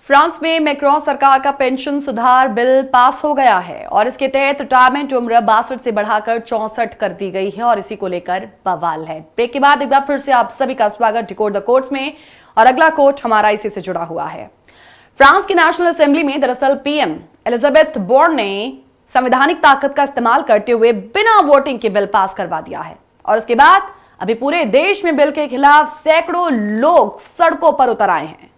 France में Macron सरकार का पेंशन सुधार बिल पास हो गया है और इसके तहत रिटायरमेंट उम्र 62 से बढ़ाकर 64 कर दी गई है और इसी को लेकर बवाल है। ब्रेक के बाद एक बार फिर से आप सभी का स्वागत डिकोड द कोर्ट्स में और अगला कोर्ट हमारा इसी से जुड़ा हुआ है। फ्रांस की नेशनल असेंबली में दरअसल पीएम एलिजाबेथ बोर्न ने संवैधानिक ताकत का इस्तेमाल करते हुए बिना वोटिंग के बिल पास करवा दिया है और उसके बाद अभी पूरे देश में बिल के खिलाफ सैकड़ों लोग सड़कों पर उतर आए हैं।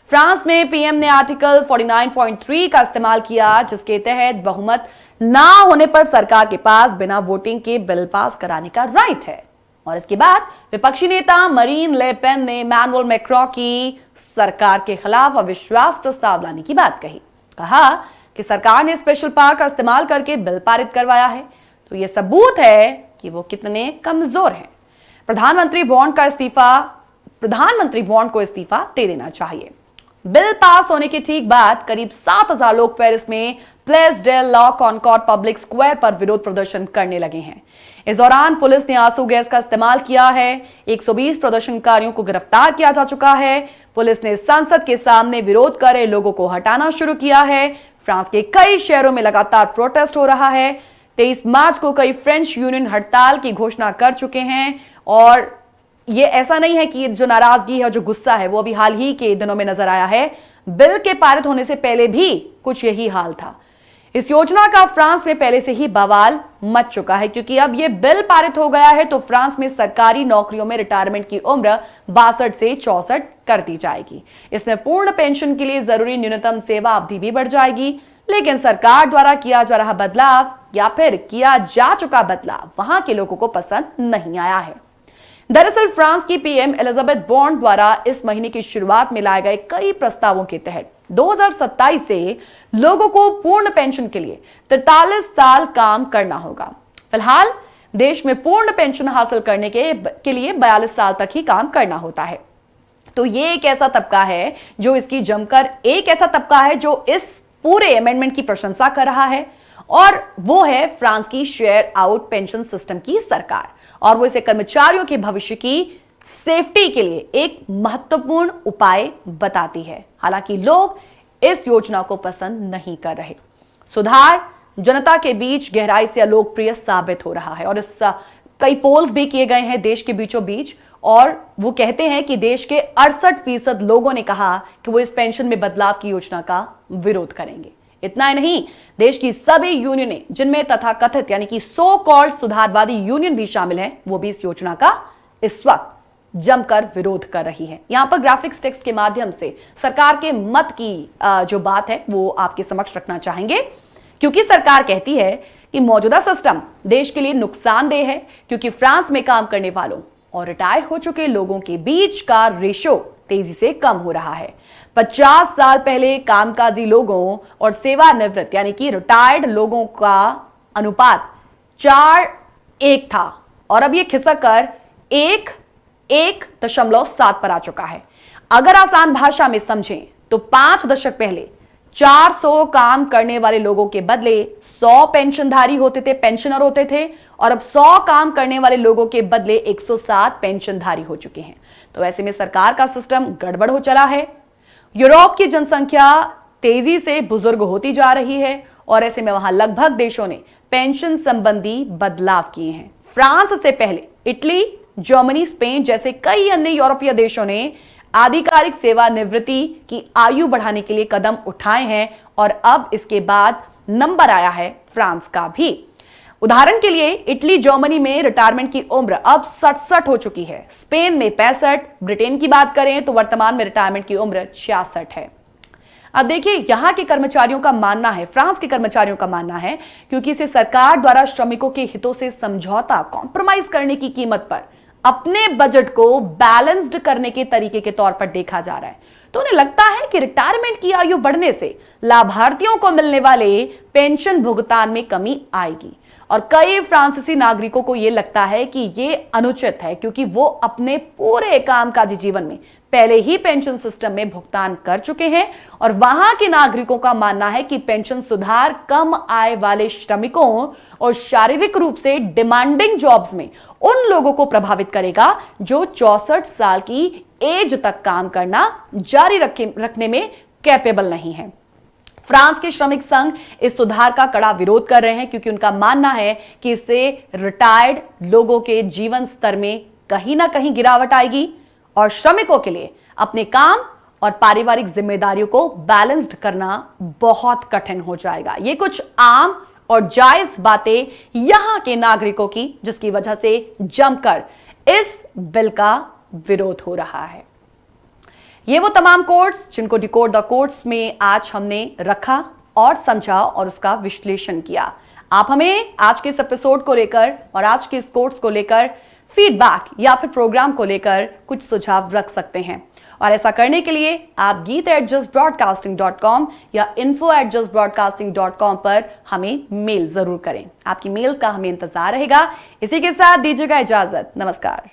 फ्रांस में पीएम ने आर्टिकल 49.3 का इस्तेमाल किया, जिसके तहत बहुमत ना होने पर सरकार के पास बिना वोटिंग के बिल पास कराने का राइट है। और इसके बाद विपक्षी नेता मरीन ले पेन ने इमैनुअल मैक्रों की सरकार के खिलाफ अविश्वास प्रस्ताव लाने की बात कही। कहा कि सरकार ने स्पेशल पावर का इस्तेमाल करके बिल पारित करवाया है, तो यह सबूत है कि वो कितने कमजोर हैं। प्रधानमंत्री बॉन्ड को इस्तीफा दे देना चाहिए। बिल पास होने के ठीक बाद करीब 7,000 लोग पेरिस में place del la Concorde public square पर विरोध प्रदर्शन करने लगे हैं। इस दौरान पुलिस ने आंसू गैस का इस्तेमाल किया है। 120 प्रदर्शनकारियों को गिरफ्तार किया जा चुका है। पुलिस ने संसद के सामने विरोध कर रहे लोगों को हटाना शुरू किया है। फ्रांस के कई शहरों में लगातार प्रोटेस्ट हो रहा है। 23 मार्च को कई फ्रेंच यूनियन हड़ताल की घोषणा कर चुके हैं और ये ऐसा नहीं है कि जो नाराजगी है, जो गुस्सा है, वो अभी हाल ही के दिनों में नजर आया है। बिल के पारित होने से पहले भी कुछ यही हाल था। इस योजना का फ्रांस में पहले से ही बवाल मच चुका है, क्योंकि अब ये बिल पारित हो गया है तो फ्रांस में सरकारी नौकरियों में रिटायरमेंट की उम्र 62 से 64 कर दी जाएगी। इसमें पूर्ण पेंशन के लिए जरूरी न्यूनतम सेवा अवधि भी बढ़ जाएगी। लेकिन सरकार द्वारा किया जा रहा बदलाव या फिर किया जा चुका बदलाव वहां के लोगों को पसंद नहीं आया है। दरअसल फ्रांस की पीएम एलिजाबेथ बोर्न द्वारा इस महीने की शुरुआत में लाए गए कई प्रस्तावों के तहत 2027 से लोगों को पूर्ण पेंशन के लिए 43 साल काम करना होगा। फिलहाल देश में पूर्ण पेंशन हासिल करने के लिए 42 साल तक ही काम करना होता है। तो ये एक ऐसा तबका है जो इस पूरे अमेंडमेंट की प्रशंसा कर रहा है और वो है फ्रांस की शेयर आउट पेंशन सिस्टम की सरकार, और वो इसे कर्मचारियों के भविष्य की सेफ्टी के लिए एक महत्वपूर्ण उपाय बताती है। हालांकि लोग इस योजना को पसंद नहीं कर रहे। सुधार जनता के बीच गहराई से अलोकप्रिय साबित हो रहा है और इस कई पोल्स भी किए गए हैं देश के बीचों बीच, और वो कहते हैं कि देश के 68% लोगों ने कहा कि वो इस पेंशन में बदलाव की योजना का विरोध करेंगे। इतना ही नहीं, देश की सभी यूनियनें, जिनमें तथाकथित यानी कि सो कॉल्ड सुधारवादी यूनियन भी शामिल हैं, वो भी इस योजना का इस वक्त जमकर विरोध कर रही है। यहां पर ग्राफिक्स टेक्स्ट के माध्यम से सरकार के मत की जो बात है वो आपके समक्ष रखना चाहेंगे, क्योंकि सरकार कहती है कि मौजूदा सिस्टम देश के लिए नुकसानदेह है, क्योंकि फ्रांस में काम करने वालों और रिटायर हो चुके लोगों के बीच का रेशो तेजी से कम हो रहा है। 50 साल पहले कामकाजी लोगों और सेवानिवृत्त यानी कि रिटायर्ड लोगों का अनुपात 4:1 था और अब यह खिसक कर 1:1.7 पर आ चुका है। अगर आसान भाषा में समझें तो 5 दशक पहले 400 काम करने वाले लोगों के बदले 100 पेंशनर होते थे और अब 100 काम करने वाले लोगों के बदले 107 पेंशनधारी हो चुके हैं। तो ऐसे में सरकार का सिस्टम गड़बड़ हो चला है। यूरोप की जनसंख्या तेजी से बुजुर्ग होती जा रही है और ऐसे में वहां लगभग देशों ने पेंशन संबंधी बदलाव किए हैं। फ्रांस से पहले इटली, जर्मनी, स्पेन जैसे कई अन्य यूरोपीय देशों ने आधिकारिक सेवानिवृत्ति की आयु बढ़ाने के लिए कदम उठाए हैं और अब इसके बाद नंबर आया है फ्रांस का भी। उदाहरण के लिए इटली, जर्मनी में रिटायरमेंट की उम्र अब 67 हो चुकी है। स्पेन में 65, ब्रिटेन की बात करें तो वर्तमान में रिटायरमेंट की उम्र 66 है। अब देखिए, यहां के कर्मचारियों का मानना है, फ्रांस के कर्मचारियों का मानना है, क्योंकि इसे सरकार द्वारा श्रमिकों के हितों से समझौता, कॉम्प्रोमाइज करने की कीमत पर अपने बजट को बैलेंस्ड करने के तरीके के तौर पर देखा जा रहा है। तो उन्हें लगता है कि रिटायरमेंट की आयु बढ़ने से लाभार्थियों को मिलने वाले पेंशन भुगतान में कमी आएगी और कई फ्रांसीसी नागरिकों को यह लगता है कि यह अनुचित है, क्योंकि वो अपने पूरे कामकाजी जीवन में पहले ही पेंशन सिस्टम में भुगतान कर चुके हैं और वहां के नागरिकों का मानना है कि पेंशन सुधार कम आय वाले श्रमिकों और शारीरिक रूप से डिमांडिंग जॉब्स में उन लोगों को प्रभावित करेगा जो 64 साल की एज तक काम करना जारी रखने में कैपेबल नहीं है। फ्रांस के श्रमिक संघ इस सुधार का कड़ा विरोध कर रहे हैं क्योंकि उनका मानना है कि इससे रिटायर्ड लोगों के जीवन स्तर में कहीं ना कहीं गिरावट आएगी और श्रमिकों के लिए अपने काम और पारिवारिक जिम्मेदारियों को बैलेंस्ड करना बहुत कठिन हो जाएगा। ये कुछ आम और जायज बातें यहां के नागरिकों की, जिसकी वजह से जमकर इस बिल का विरोध हो रहा है। ये वो तमाम कोट्स जिनको डिकोड द कोट्स में आज हमने रखा और समझा और उसका विश्लेषण किया। आप हमें आज के इस एपिसोड को लेकर और आज के इस कोट्स को लेकर फीडबैक या फिर प्रोग्राम को लेकर कुछ सुझाव रख सकते हैं और ऐसा करने के लिए आप geet@justbroadcasting.com या info@justbroadcasting.com पर हमें मेल जरूर करें। आपकी मेल का हमें इंतजार रहेगा। इसी के साथ दीजिएगा इजाजत। नमस्कार।